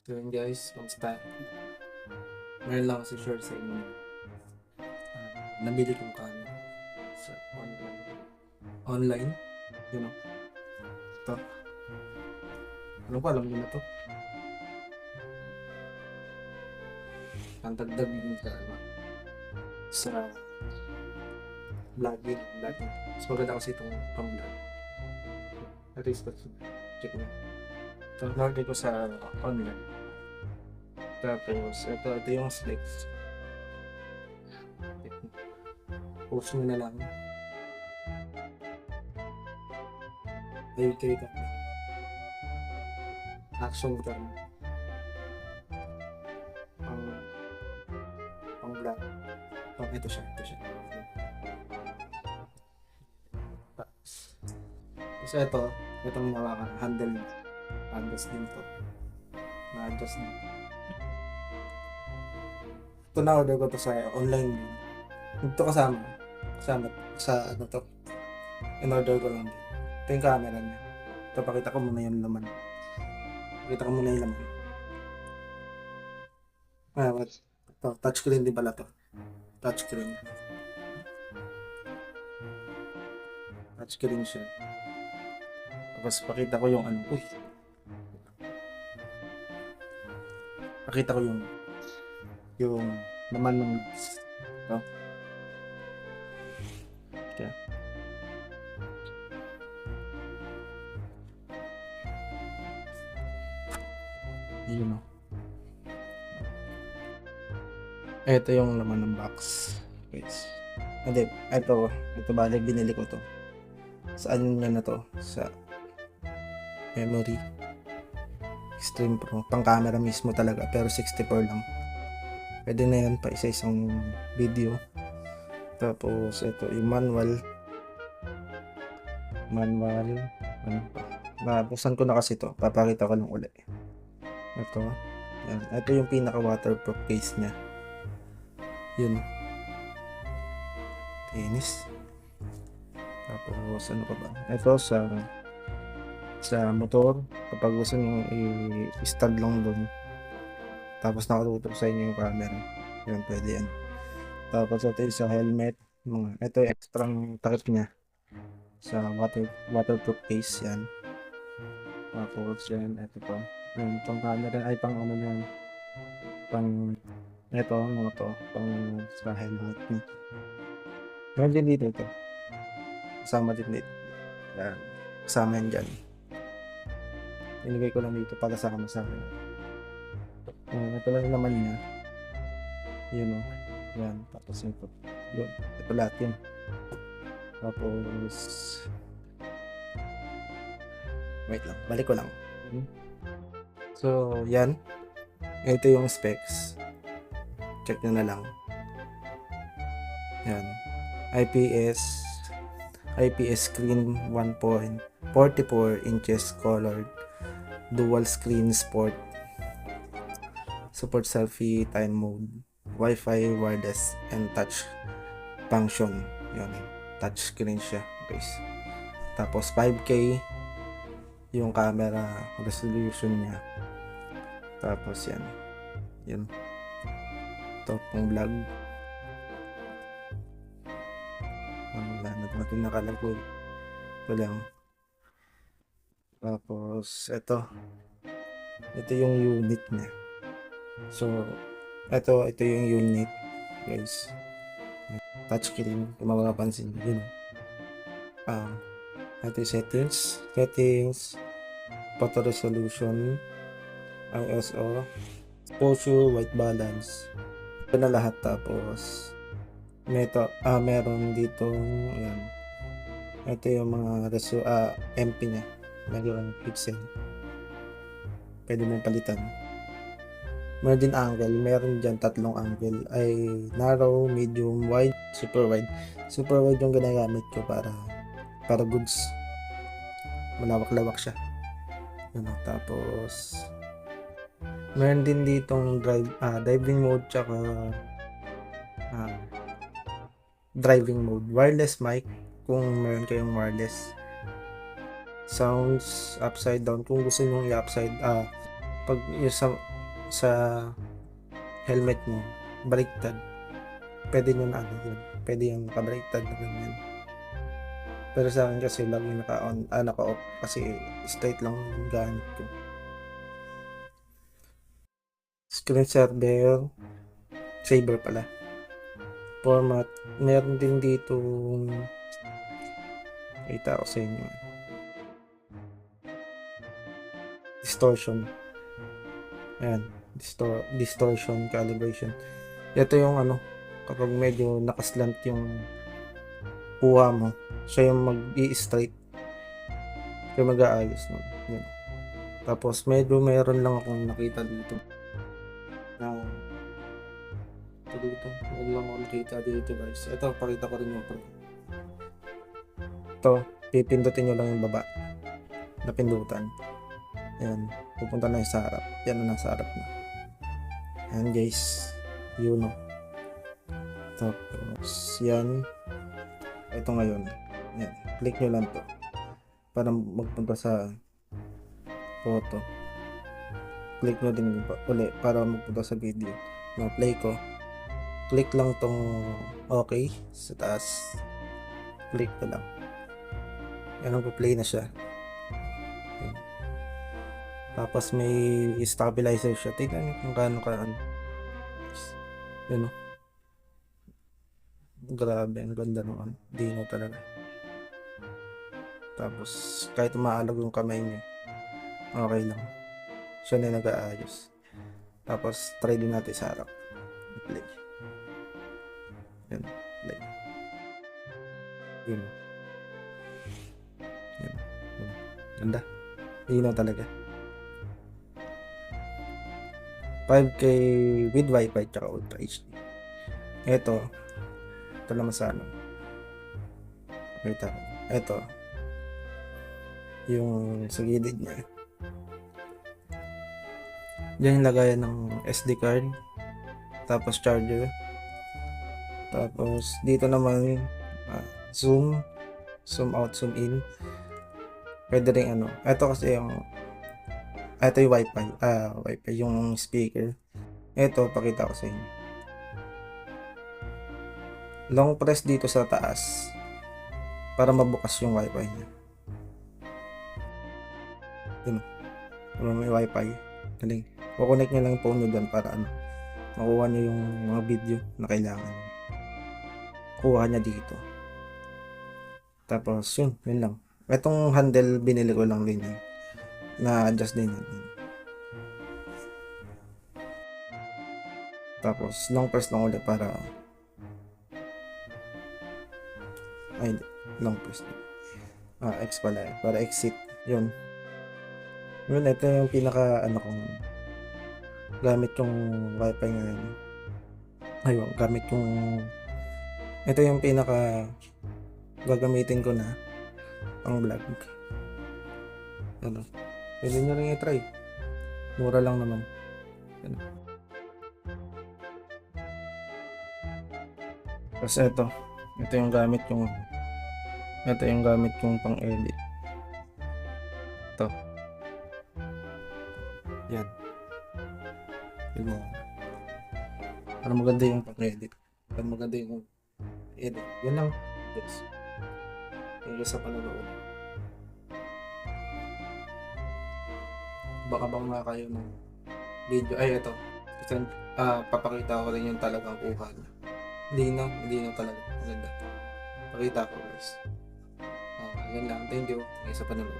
So yun guys, kamusta? Ngayon lang kasi share sa inyo. Nabili kong camera sa online. Online? You know? Ito. Ano pa, alam niyo na to? Ang dagdag din sa sa vlogging. Mas maganda kasi itong pang-vlog. At least, check mo. Ito, nalagay ko sa online. Tapos, ito yung specs. Post mo na lang. Ayun kayo ka. Action cam. Pang vlog. Oh, ito siya. So itong handles din to. Na-adjust din. Ito na-order ko to sa online din. Ito kasama sa ano to. In-order ko lang din. Ito yung camera niya. Ito, pakita ko muna yung laman. Ito, touchscreen din pala to. Touchscreen siya. Tapos pakita ko yung ano. Pakita ko yung laman ng ito. Okay. Yun o. Ito yung laman ng box. Guys. Hindi, ito balik binili ko to. Saan niya na to? Sa memory. Extreme Pro. Pang camera mismo talaga. Pero 64 lang. Pwede na yan pa isa-isang video. Tapos ito yung manual. Ano pa? Nabuksan ko na kasi to. Papakita ko lang ulit. Ito. Yan. Ito yung pinaka waterproof case niya. Yun. Tinis. Tapos ano pa ba? Ito sa motor, kapag gusto nyo i-stand lang doon, tapos nakatutok sa inyo yung camera, yan, pwede yan. Tapos ito yung sa helmet, ito yung extra takip nya sa waterproof case, yan. Tapos yan, ito pa yung pang camera, ay pang ano yan, ito, mga to, pang sa helmet nya. Meron din dito ito. Kasama din dito. Yan. Kasama yan dyan. Inigay ko lang dito para sa akin. Ito lang naman niya. Yun o. Yan. Tapos ito. Yun. Ito lahat yun. Tapos wait lang. Balik ko lang. So, yan. Ito yung specs. Check nyo na lang. Yan. IPS screen 1.44 inches colored dual screen support selfie time mode, Wi-Fi, wireless and touch function. Yun, touch screen siya guys. Tapos 5K yung camera resolution niya. Tapos yan ito pang vlog. Wala natin nakalagay ito lang. Tapos ito yung unit niya. So ito yung unit guys. Touchscreen kung mapapansin nyo yun. Ito yung settings, photo resolution, ISO, exposure, white balance, ito na lahat. Tapos meron dito yan. Ito yung mga MP nya, meron pixel, pwede mo palitan. Meron din angle, meron dyan tatlong angle, ay narrow, medium, wide, super wide yung ginagamit ko para goods, malawak-lawak siya. Tapos meron din ditong driving mode tsaka driving mode, wireless mic kung meron kayong wireless, sounds upside down kung gusto nyo i-upside pag sa helmet mo, baliktad, pwede nyo na ano yun. Pwede yung nakabaliktad na ganyan. Pero sa akin kasi lagi naka-on, naka-off kasi straight lang yung gamit ko. Screen saver pala. Format, meron din dito, kita ko sa inyo. Distortion. Ayan, distortion, calibration. Ito yung ano, kapag medyo nakaslant yung kuha mo, siya yung mag-i-straight. Siya mag-aayos nun. Yan. Tapos medyo meron lang akong nakita dito. Na dito. Meron lang akong nakita dito guys. Ito, pakita ko rin yung pro. Ito, pipindutin nyo lang yung baba. Napindutan. Ayan, pupunta na yung sa harap. Yan na nasa harap na. Ayan guys. Yun o. Tapos, yan. Ito ngayon. Yan. Click nyo lang to. Para magpunta sa photo. Click nyo din ulit para magpunta sa video. Play ko. Click lang tong okay sa taas. Click ko lang. Yan, play na siya. Yan. Tapos may stabilizer siya. Tignan nyo kung gaano ka ano. Yan o. Grabe, ang ganda naman. Dino talaga. Tapos kahit umaalog yung kamay nyo, okay lang. Siya na nag-aayos. Tapos try din natin sa harap. Play. Yan. Play. Yun. Yan. Yan. Ganda. Dino talaga. 5K with Wi-Fi tsaka Ultra HD. Ito naman sa ano. Kita ko. Ito. Yung sa gilid niya. Diyan yung lagayan ng SD card. Tapos charger. Tapos dito naman zoom out, zoom in. Pwede rin ano. Ito kasi yung ito yung Wi-Fi yung speaker. Ito pakita ko sa inyo. Long press dito sa taas para mabukas yung Wi-Fi niya. Yun. May Wi-Fi. Galing. Kukonect nyo lang yung phone nyo dyan para ano, makuha nyo yung mga video na kailangan. Kuha niya dito. Tapos yun lang. Itong handle binili ko lang din yan. Na-adjust din yan. Tapos long press lang ulit para long press. X pala eh. Para exit. Yun. Yun, ito yung pinaka ano kong gamit yung Wi-Fi ngayon. Ayun, gamit yung ito yung pinaka gagamitin ko na pang vlog. Ano? Pwede nyo rin i-try. Mura lang naman. Ano? Tapos ito yung gamit yung pang edit. Ito. Yan. Yun mo. Para maganda yung pang edit. Para maganda yung edit. Yan lang. Yes. Yung sa panonood. Baka bang nga kayo ng video. Ay, ito. Kasi papakita ko rin yung talagang kuha niya. Hindi na talaga. Maganda. Pakita ko guys. Yan lang. Thank you. Sa panonood.